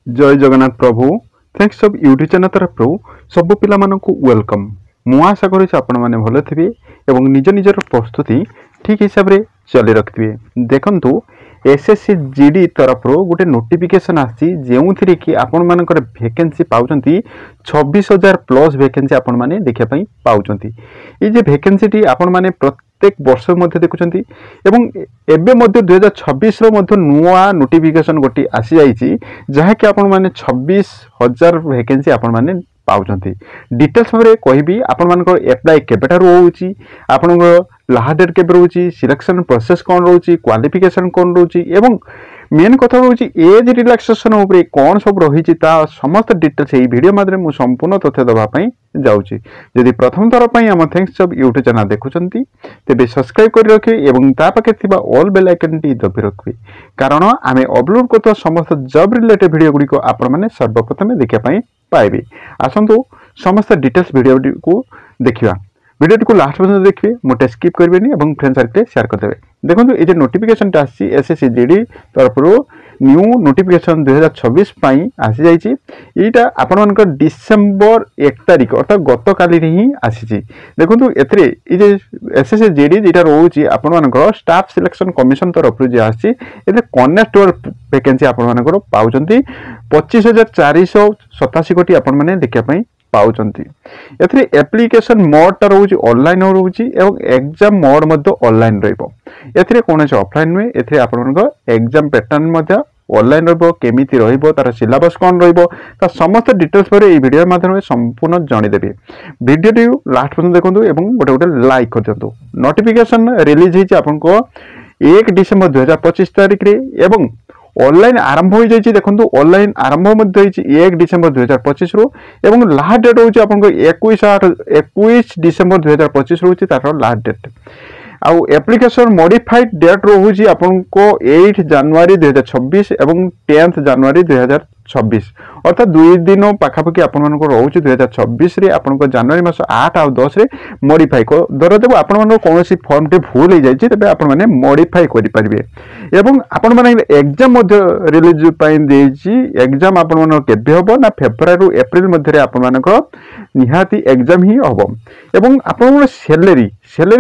जय जगन्नाथ प्रभु thanks of YouTube channel तरफ सब पिला मानकु वेलकम। मु आशा करुछि आपण माने भले थिबे एवं निज निजर प्रस्तुति ठीक हिसाब रे चली रखिबे। देखंतु एसएससी जीडी तरफ गोटे नोटिफिकेशन आसी जेउथिरे कि आपण मानकर वैकेंसी पाउचंती 26,000 प्लस वैकेंसी आपण माने देखिया पई पाउचंती। ए जे वैकेंसी टी आपण माने प्रत्येक वर्ष मध्य देखुचंती एवं एबे मध्य 2026 रो मध्य नुआ नोटिफिकेशन गोटी आसी जाईची जहा कि आपण माने 26,000 वैकेंसी आपण माने पाउचंती। डिटेल्स भाबरे कहबी आपण मानकर एप्लाई केबेटार होउची, आपनकर लास्ट डेट केबे रहउची, सिलेक्शन प्रोसेस कोन रहउची, क्वालिफिकेशन कोन रहउची एवं मेन कथा रहउची एज रिलैक्सेशन ऊपर कोन सब रहिची ता समस्त डिटेल्स एई वीडियो माध्यम मु संपूर्ण तथ्य दबा पई जाउची। यदि प्रथम थर पई हम थैंक्स सब यूट्यूब चैनल देखुचंती तेबे सब्सक्राइब कर रखे एवं ता पाखे थिबा ऑल बेल आइकन टी दबि रखबे, कारण आमे अपलोड करतो समस्त जॉब रिलेटेड वीडियो गुडी को आपण माने सर्वप्रथम देखिया पई पाइबे। आसंतु समस्त डिटेल्स वीडियो को देखिबा। वीडियो को लास्ट पर्यंत देखिए, मोटे स्किप करेंगे और फ्रेंड सर्कल शेयर करदे। देखो ये नोटिफिकेशन आसी एसएससी जीडी तरफ न्यू नोटिफिकेशन 2026 आसी जाइए। यहाँ आपण मानक डिसेम्बर 1 तारिख अर्थात गत काली ही आसी। देखो ये एसएससी जीडी जेटा रोचे आपण मानक स्टाफ सिलेक्शन कमिशन तरफ जो आसी कनेस्टेबल वैकेंसी आपण मानक पाउचंती 25,487 कोटी आपण माने देखिया पई पाउचंती। एथरे एप्लीकेशन मोड टा रहउची ऑनलाइन रहउची एवं एग्जाम मोड मध्ये ऑनलाइन रहइबो। एथरे कोनसे ऑफलाइन नुए, एथरे आपनक एग्जाम पैटर्न मध्ये ऑनलाइन रहइबो, केमिति रहइबो, तार सिलेबस कोन रहइबो ता समस्त डिटेल्स पर ए वीडियो माध्यम में संपूर्ण जानि देबे। वीडियो टी लास्ट पर्यंत देखंतु एवं गोटे गोटे लाइक कर दियंतु। नोटिफिकेशन रिलीज हिची आपनको 1 डिसेंबर 2025 तारिख रे एवं ऑनलाइन आरंभ हो जाइए। देखो ऑनलाइन आरंभ 1 डिसेम्बर 2025 रु एवं लास्ट डेट होची आपनको 21 डिसेम्बर 2025 रोची तार लास्ट डेट। आउ एप्लीकेशन मॉडिफाइड डेट रोची आपनको 8 जनवरी 2026 एवं 10 जनवरी 2026 अर्थात 2 दिन पाखापाखि आपण मानको रोची 2026 रे आपनको जनवरी मास 8 आ 10 रे मॉडिफाई को दर देबो। आपण मानको कोनोसी फॉर्म टे भूल हो जाइए तबे आपण माने मॉडिफाई करि परिबे एवं आपण माने एग्जाम मध्य रिलीज पई देछि। एग्जाम आपण मानो केबे होबो ना फेब्रुआरी रु अप्रैल मध्य रे आपण मानको निहाती एग्जाम ही होबो एवं आपण सैलरी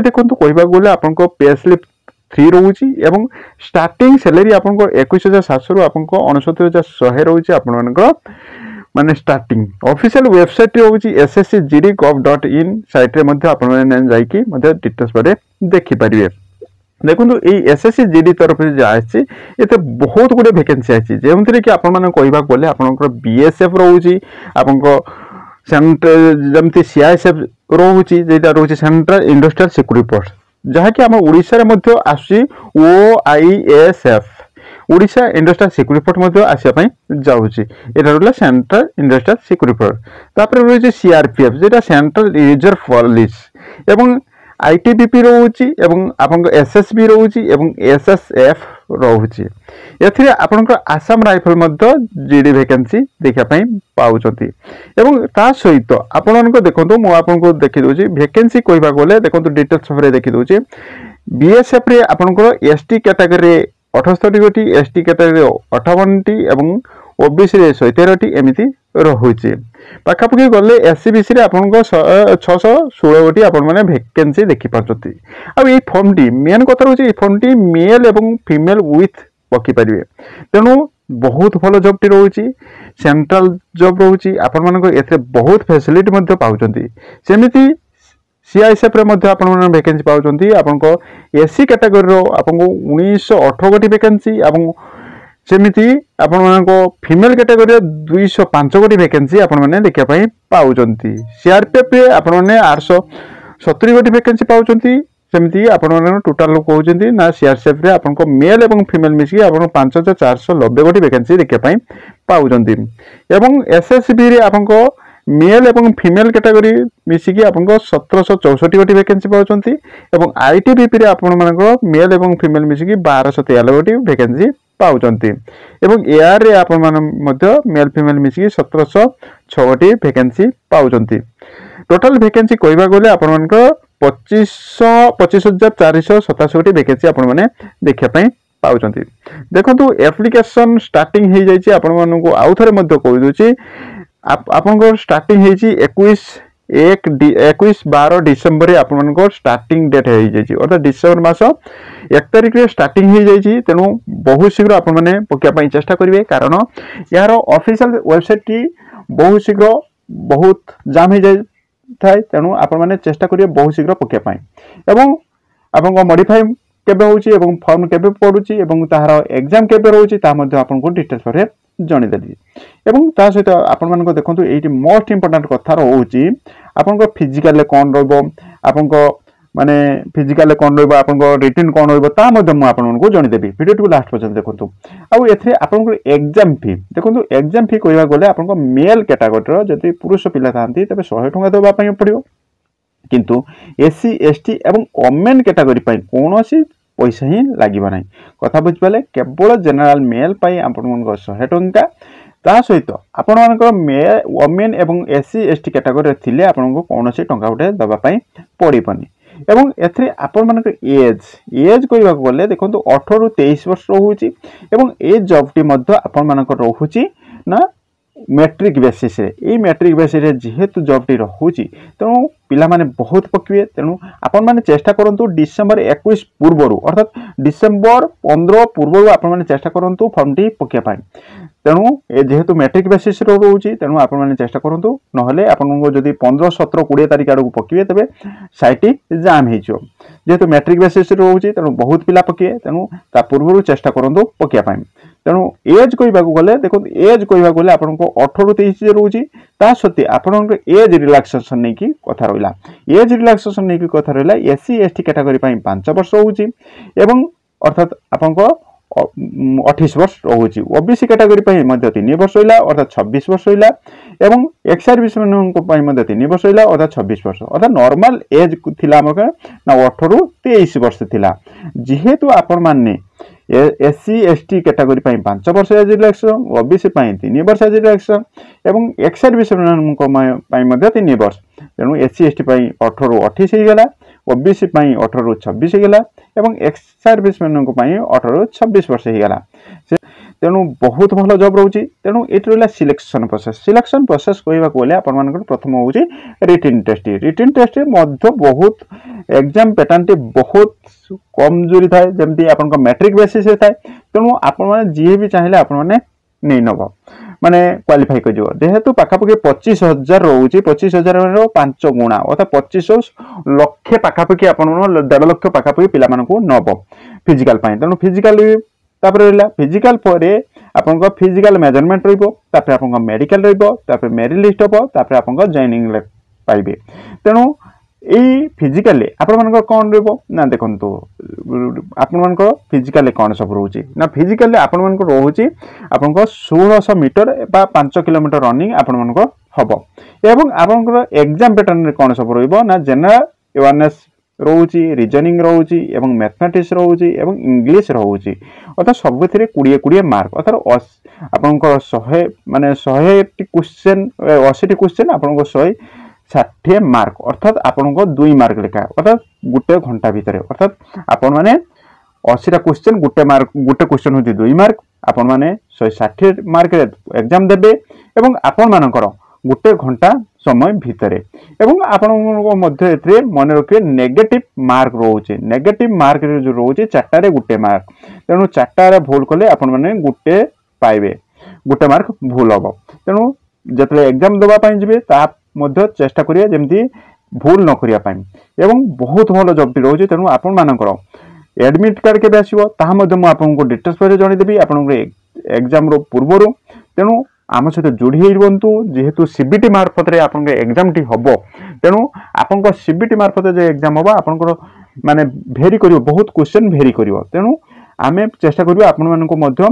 देखंतु कहबा गोले आपनको पे स्लिप 3 रोची एवं स्टार्टिंग सैलरी आपनको 21,700 रु आपनको 69,100 रोची आपण मानको माने स्टार्टिंग। ऑफिशियल वेबसाइट होची sscgd.gov.in साइट रे मध्ये आपण माने जाई कि मध्ये डिटेल्स बारे देखि परिबे। देखो ये एसएससी जीडी तरफ आसी ये बहुत गुड़े वैकेंसी आई जो कि आपने कहवा गले आपंकर बीएसएफ रोचे आपको सेंट्रल जमती सीआईएसएफ रोचे जेटा रोचे सेंट्रल इंडस्ट्रियल सिक्योरिटी फोर्स जहाँकि आम ओडिशा रे आसी ओआईएसएफ ओडिशा इंडस्ट्रियल सिक्योरिटी फोर्स आसापी जाऊँगी। यहाँ रहा सेंट्रल इंडस्ट्रियल सिक्योरिटी फोर्स तापर रही सीआरपीएफ जेटा सेंट्रल रिजर्व पुलिस एवं आईटीबीपी रोची एवं आपन एसएसबी रोची एवं एसएसएफ रोची। एथिरे आपनकर आसाम राइफल मध्य जीडी वैकेंसी देखा पई पाउचंती एवं ता सहित आपनको देखंतु मु आपनको देखि दोची वैकेंसी कहबा गोले देखंतु डिटेल्स सबरे देखि दोची। बीएसएफ रे आपनकर एसटी कैटेगरी 68 गोटी, एसटी कैटेगरी 58 टी एवं ओबीसी रे 113 टी एमिति रहुची। पाखापाखि गले एससीबीसी रे आपनको 616 गोटी आपण माने वैकेंसी देखि पाचती। अब ये फॉर्म टी मेन कथा रहउची ए फॉर्म टी मेल एवं फीमेल विथ पकी परिबे, तेनु बहुत भलो जॉब टी रहउची, सेंट्रल जॉब रहउची, आपण मानको एथे बहुत फैसिलिटी मध्ये पाउचंती। सेमिति सीआईएसएफ रे मध्ये आपण माने वैकेंसी पाउचंती। आपनको एससी कैटेगरी रो आपनको 1918 गोटी वैकेंसी एवं सेमिति आपण मानको फीमेल कैटेगरी 205 गोटी वैकेंसी आपण माने देखिया पई पाउचंती। सीआरपीएफ रे आपण माने 870 गोटी वैकेंसी पाउचंती। सेमिति आपण माने टोटल लोक होचंती ना सीआरपीएफ रे आपनको मेल एवं फीमेल मिसी आपण 5490 गोटी वैकेंसी देखिया पई पाउचंती एवं एसएसबी रे आपनको मेल एवं फीमेल कैटेगरी मिसिकी आपनको 1764 गोटी वैकेंसी पाउचंती एवं आईटीबीपी रे आपण मानको मेल एवं फीमेल मिसिकी 1293 गोटी वैकेंसी पाउचंती एवं एआर रे आपण मान मध्य मेल फीमेल मिसिकी 1706 गोटी वैकेंसी पाउचंती। टोटल वैकेंसी कहबा गले आपण मानको 25,487 गोटी वैकेंसी आपण माने देखिया पई पाउछंती देखंतु एप्लिकेशन स्टार्टिंग हे जायछि आपण मानको आउ थरे मध्य कहि दोछि आपनकर स्टार्टिंग हे छि 21/12 डिसेंबर आपन स्टार्टिंग डेट हो जाइए अर्थात डिसेंबर मास 1 तारिख रे स्टार्टिंग हो जाइए तेणु बहुत शीघ्र आपण मैंने पकाई चेष्टा करेंगे कारण यार ऑफिशियल वेबसाइट टी बहुत शीघ्र बहुत जाम हो जाए तेणु आपण मैंने चेष्टा करेंगे बहुत शीघ्र पकाई एवं आपन मॉडिफाई केबे होउची एवं फॉर्म केबे पडुची एवं ताहार एग्जाम केबे रहउची ता मध्ये आपन को डिटेल्स पर जणी देली एवं ता सहित आपन मान को देखंतु एटी मोस्ट इंपोर्टेंट कथा रहउची आपन को फिजिकल कोन रहबो आपन को माने फिजिकल कोन रहबो आपन को रिटन कोन रहबो ता मध्ये म आपन को जणी देबी वीडियो टू लास्ट पर्यंत देखंतु आ एथरे आपन को एग्जाम फी देखंतु एग्जाम फी कहबा गले आपन को मेल कैटेगरी रो जति पुरुष पिला थांती तबे 100 टका देबा पई पड़ियो किंतु एससी एसटी एवं ओमेन कैटेगरी पई कोनोसी पैसा ही लागिबा नाही कथा बुझ पाले केवल जनरल मेल पई आपन मन को 100 टका ता सहित आपण मानकर मेल वोमेन एवं एससी एसटी कैटेगरी थिले आपण को कोनोसी टंका उठे दबा पई पड़िबनी एवं एथरे आपण मानकर एज कहबा गले देखंतु 18 रु 23 वर्ष रहउची एवं ए जॉब टी मध्ये आपण मानकर रहउची ना मैट्रिक बेसिस रे ए मैट्रिक बेसिस रे जेहेतु जॉब टी रहउची तेणु पिला माने बहुत पकिवे तेणु आपण माने चेष्टा करंतु डिसेंबर 21 पूर्वरु अर्थात डिसेंबर 15 पूर्वरु आपण माने चेष्टा करंतु फॉर्म टी पकिया पाई तेणु ए जेहेतु मैट्रिक बेसिस रे रहउची तेणु आपण माने चेष्टा करंतु नहले आपण को जदी 15 17 20 तारिख आडू पकिवे तबे साइट जाम हेजो जेहेतु मैट्रिक बेसिस रे रहउची तेणु बहुत पिला पकिए तेणु ता पूर्वरु चेष्टा करंतु पकिया पाई तेणु एज कहबा गले देखो एज कहबा गले आपण को 18 रु 23 जे रहउची ता सत्य आपण एज रिलैक्सेशन नै की कथा रहिला एज रिलैक्सेशन नै की कथा रहिला एससी एसटी कैटेगरी पई 5 वर्ष होउची एवं अर्थात आपण को 28 वर्ष रहउची ओबीसी कैटेगरी पई मध्ये 3 वर्ष होइला अर्थात 26 वर्ष होइला एवं एक्स सर्विस मैन को पई मध्ये 3 वर्ष होइला अर्थात 26 वर्ष अर्थात नॉर्मल एज थिला हमर ना 18 रु 23 वर्ष थिला जेहेतु आपण माने एससी एसटी कैटेगरी पई 5 वर्ष एज रिलैक्सेशन ओबीसी पई 3 वर्ष एज रिलैक्सेशन एवं एक्स सर्विस मैन को पई मध्ये 3 वर्ष तेणु एससी एसटी पई 18 रु 28 हे गेला ओबीसी पई 18 रु 26 हे गेला एवं एक्स सर्विस मैन को पई 18 रु 26 वर्ष हे गेला तेणु बहुत भल जॉब रहउची तेणु एट रहला सिलेक्शन प्रोसेस कहबा कोले आपण मानकर प्रथम होउची रिटन टेस्ट मध्य बहुत एग्जाम पैटर्न टी बहुत कमजोरी थाए जेमती आपण को मैट्रिक बेसिस रे थाए तेणु आपण माने जे भी चाहिले आपण माने नै नबो माने क्वालिफाई कर जो जेहेतु पाखापाखि 25,000 रहउची 25,000 रो 5 गुणा अर्थात 25 लाख पाखापाखि आपण 1.5 लाख पाखापाखि पिला मानकू नबो फिजिकल पाई तेणु फिजिकल तापर रहला फिजिकल परे आपन को फिजिकल मेजरमेंट रहबो तापर आपन को मेडिकल रहबो तापर मेरिट लिस्ट हबो तापर आपन को जॉइनिंग पाइबे तेणु एई फिजिकल आपण मानकर कोन रहबो ना देखंतु आपण मानकर फिजिकल कोन सब रहउची ना फिजिकल आपण मानकर रहउची आपण को 1600 मीटर बा 5 किलोमीटर रनिंग आपण मानकर हबो एवं आपण को एग्जाम पैटर्न रे कोन सब रहबो ना जनरल अवेयरनेस रहउची रीजनिंग रहउची एवं मैथमेटिक्स रहउची एवं इंग्लिश रहउची अर्थात सब थिरे 20 मार्क अर्थात आपण को 100 माने 100 टी क्वेश्चन 80 टी क्वेश्चन आपण को 160 मार्क अर्थात आपण को 2 मार्क लेखा अर्थात गुटे घंटा भीतर अर्थात आपण माने 80 टा क्वेश्चन गुटे क्वेश्चन होती 2 मार्क आपण माने 160 मार्क रे एग्जाम देबे एवं आपण मानकर गुटे घंटा समय भीतर एवं आपण मध्य एथरे मन रखिए नेगेटिव मार्क रोचे नेगेटिव मार्क रे जो रोचे 4टा रे गुटे मार्क तेणु 4टा रे भूल कले आपण माने गुटे पाइबे गुटे मार्क भूल हबो तेणु जतले एग्जाम देबा पई जिबे ता मध्य चेष्टा करिया जेमती भूल न करिया पई एवं बहुत भलो जॉब टी रोचे तेणु आपण मानकर एडमिट कार्ड के आसीबो ता मध्य म आपण को डिटेल्स पर जणी देबी आपण एग्जाम रो पूर्वरु तेणु आम सहित जोड़ी रुहतु जेहेतु सीबीटी मार्फत रे आपन एग्जाम टी हबो तेणु आपन को सीबीटी मार्फत जे एग्जाम हबो आपन को माने भेरी करिवो बहुत क्वेश्चन भेरी करिवो तेणु आमे चेष्टा करिवो आपन मानको मध्य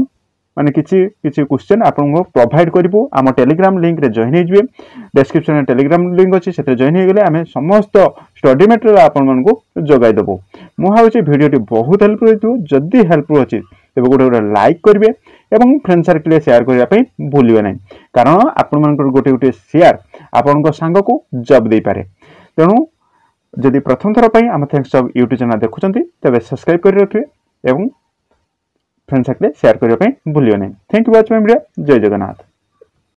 माने किछि क्वेश्चन आपन को प्रोवाइड करिवो आम टेलीग्राम लिंक रे जॉइन हेजबे डिस्क्रिप्शन रे टेलीग्राम लिंक अछि सेते जॉइन हे गेले आमे समस्त स्टडी मटेरियल आपन मानको जोगाई देबो मु हाउची वीडियो टी बहुत हेल्पफुल हेतु जदी हेल्पफुल अछि तेबे गोटे लाइक करिवे एवं फ्रेंड सर्कल शेयर करिया पई भूलिबे नै कारण आपन मानकर गोटे शेयर आपन को सांग को जॉब दे पारे तेणु जदि प्रथम थर पई हम थैंक्स जॉब यूट्यूब चैनल देखुचंती तबे सब्सक्राइब करि रखिए एवं फ्रेंड्स साथे शेयर करने भूलियो नहीं। Thank you watch my video. जय जगन्नाथ।